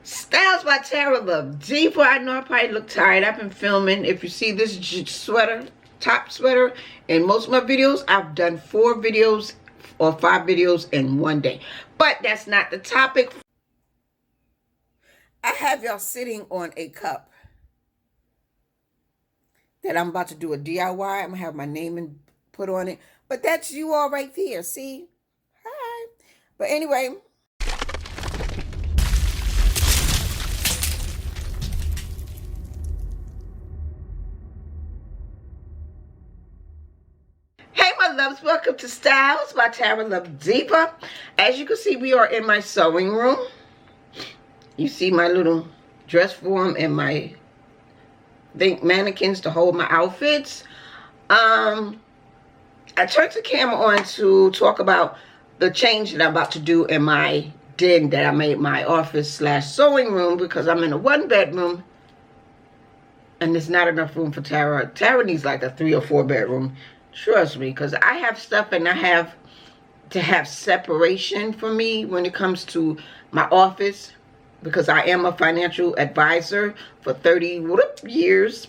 Styles by Taraluvdiva. I know I probably look tired. I've been filming. If you see this sweater, top sweater, in most of my videos, I've done 4 videos or 5 videos in one day. But that's not the topic. I have y'all sitting on a cup that I'm about to do a DIY. I'm going to have my name and put on it. But that's you all right there. See? Hi. But anyway. Hey, my loves. Welcome to Styles by Taraluvdiva. As you can see, we are in my sewing room. You see my little dress form and my mannequins to hold my outfits. I turned the camera on to talk about the change that I'm about to do in my den that I made my office slash sewing room, because I'm in a 1-bedroom and there's not enough room for Tara. Tara needs like a 3 or 4 bedroom. Trust me, because I have stuff and I have to have separation for me when it comes to my office, because I am a financial advisor for 30 years.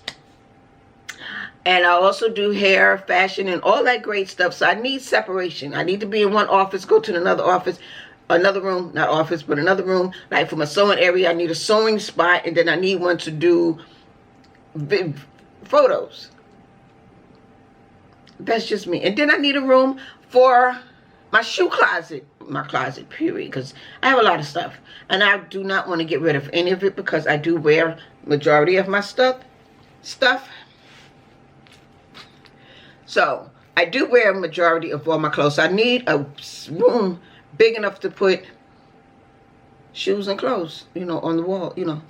And I also do hair, fashion, and all that great stuff. So I need separation. I need to be in one office, go to another office, another room, not office, but another room. Like for my sewing area, I need a sewing spot, and then I need one to do photos. That's just me. And then I need a room for my shoe closet. My closet, period, because I have a lot of stuff. And I do not want to get rid of any of it, because I do wear majority of my stuff. So, I do wear a majority of all my clothes. I need a room big enough to put shoes and clothes, you know, on the wall, you know,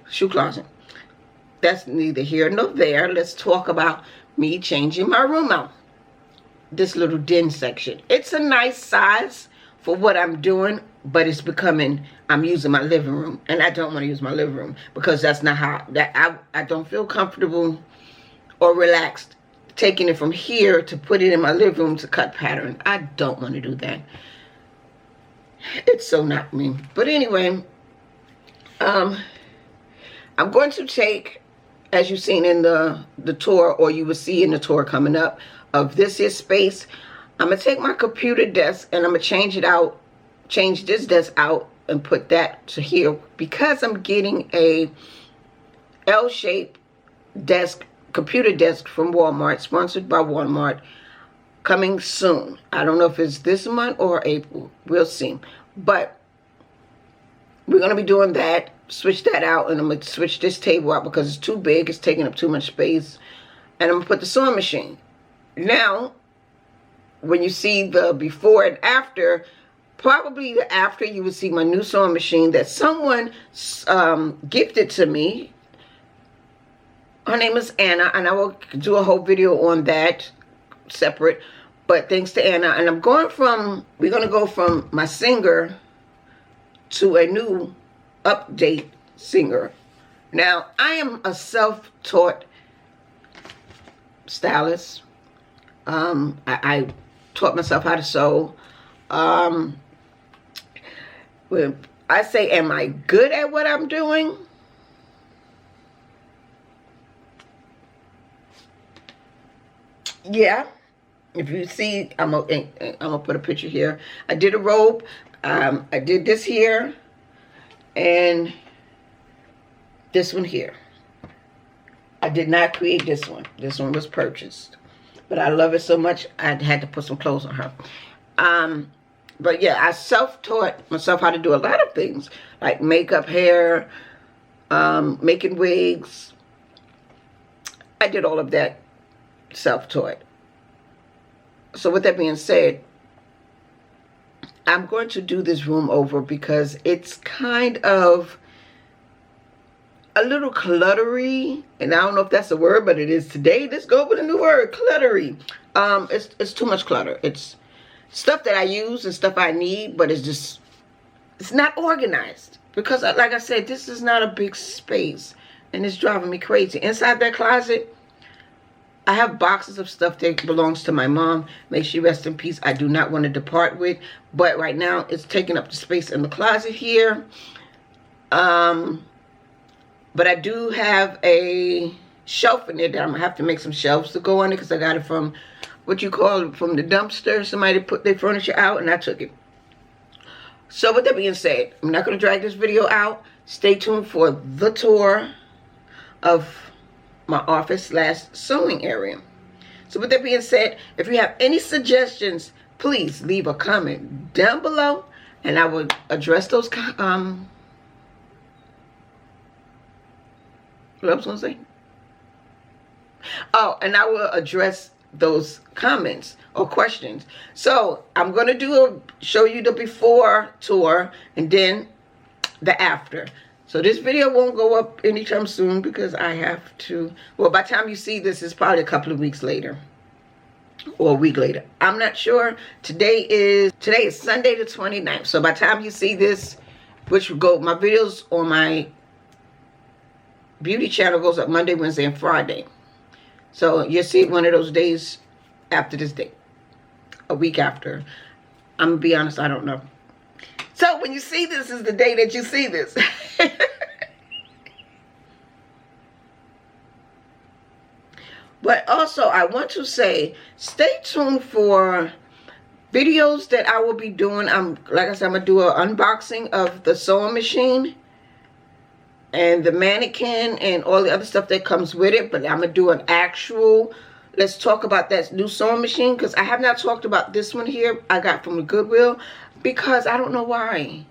shoe closet. That's neither here nor there. Let's talk about me changing my room out. This little den section. It's a nice size for what I'm doing, but it's becoming, I'm using my living room. And I don't want to use my living room, because that's not how, I don't feel comfortable or relaxed taking it from here to put it in my living room to cut pattern. I don't want to do that. It's so not me. But anyway, I'm going to take, as you've seen in the tour, or you will see in the tour coming up, of this here space, I'm going to take my computer desk and I'm going to change this desk out and put that to here, because I'm getting a L-shaped desk, computer desk from Walmart, sponsored by Walmart, coming soon. I don't know if it's this month or April. We'll see. But we're going to be doing that, switch that out, and I'm going to switch this table out because it's too big. It's taking up too much space. And I'm going to put the sewing machine. Now, when you see the before and after, probably the after, you will see my new sewing machine that someone gifted to me. Her name is Anna, and I will do a whole video on that separate. But thanks to Anna, and we're going to go from my Singer to a new update Singer. Now, I am a self-taught stylist. I taught myself how to sew. When I say, am I good at what I'm doing? Yeah. If you see, I'm gonna put a picture here. I did a robe. I did this here, and this one here. I did not create this one. This one was purchased. But I love it so much, I had to put some clothes on her. But yeah, I self-taught myself how to do a lot of things. Like makeup, hair, making wigs. I did all of that self-taught. So with that being said, I'm going to do this room over because it's kind of a little cluttery, and I don't know if that's a word, but it is today. Let's go with a new word, cluttery. It's too much clutter. It's stuff that I use and stuff I need, but it's not organized, because like I said, this is not a big space, and it's driving me crazy. Inside that closet, I have boxes of stuff that belongs to my mom. May she rest in peace. I do not want to depart with, but right now it's taking up the space in the closet here. But I do have a shelf in there that I'm gonna have to make some shelves to go on it, because I got it from what you call it, from the dumpster. Somebody put their furniture out and I took it. So with that being said, I'm not gonna drag this video out. Stay tuned for the tour of my office / sewing area. So with that being said, if you have any suggestions, please leave a comment down below and I will address those what I was gonna say. Oh, and I will address those comments or questions. So I'm gonna show you the before tour and then the after. So this video won't go up anytime soon because I have to, well, by the time you see this, it's probably a couple of weeks later or a week later. I'm not sure. Today is Sunday the 29th. So by the time you see this, which will go, my videos on my beauty channel goes up Monday, Wednesday, and Friday. So you'll see one of those days after this day, a week after. I'm gonna be honest, I don't know. So when you see this is the day that you see this. But also I want to say, stay tuned for videos that I will be doing. Like I said, I'm gonna do an unboxing of the sewing machine and the mannequin and all the other stuff that comes with it. But I'm gonna do an actual, let's talk about that new sewing machine, because I have not talked about this one here I got from the Goodwill, because I don't know why.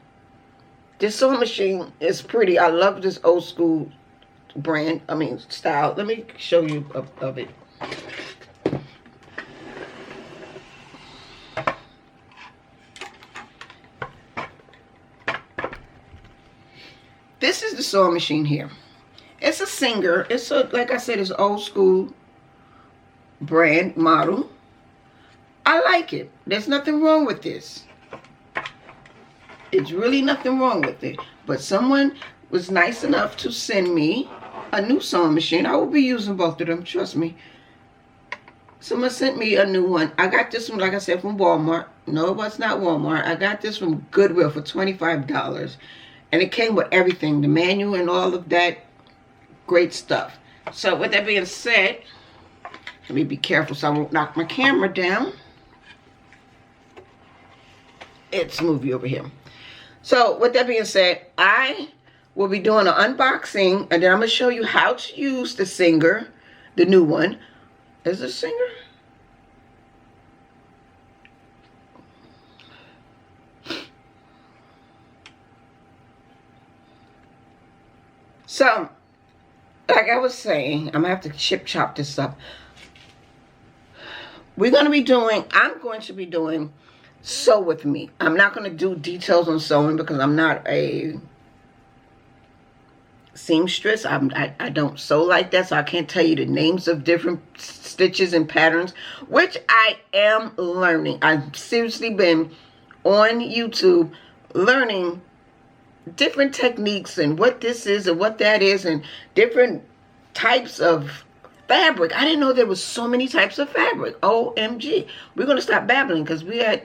This sewing machine is pretty. I love this old school brand, style. Let me show you of it. This is the sewing machine here. It's a Singer. It's a, like I said, it's old school brand model. I like it. There's nothing wrong with this. It's really nothing wrong with it. But someone was nice enough to send me a new sewing machine. I will be using both of them, trust me. Someone sent me a new one. I got this one, like I said, from Walmart. No, it was not Walmart. I got this from Goodwill for $25. And it came with everything, the manual and all of that great stuff. So with that being said, let me be careful so I won't knock my camera down. Let's move you over here. So with that being said, I will be doing an unboxing and then I'm going to show you how to use the Singer, the new one. Is it Singer? So, like I was saying, I'm going to have to chop this up. I'm going to be doing sew with me. I'm not going to do details on sewing because I'm not a seamstress. I don't sew like that, so I can't tell you the names of different stitches and patterns, which I am learning. I've seriously been on YouTube learning different techniques and what this is and what that is and different types of fabric. I didn't know there was so many types of fabric. OMG. We're going to stop babbling because by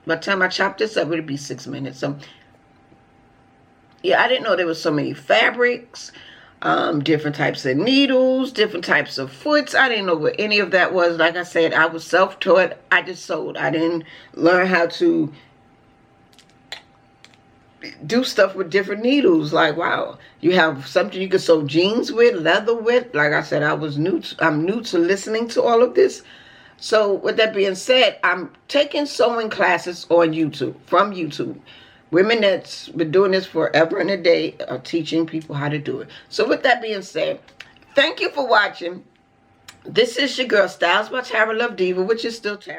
the time I chop this up, it'll be 6 minutes. So, yeah, I didn't know there was so many fabrics, different types of needles, different types of foots. I didn't know what any of that was. Like I said, I was self-taught. I just sewed. I didn't learn how to do stuff with different needles. Like, wow, you have something you can sew jeans with, leather with. Like I said, I'm new to listening to all of this. So with that being said, I'm taking sewing classes on YouTube, from YouTube. Women that's been doing this forever and a day are teaching people how to do it. So with that being said, thank you for watching. This is your girl, Styles by Taraluvdiva, which is still Tara.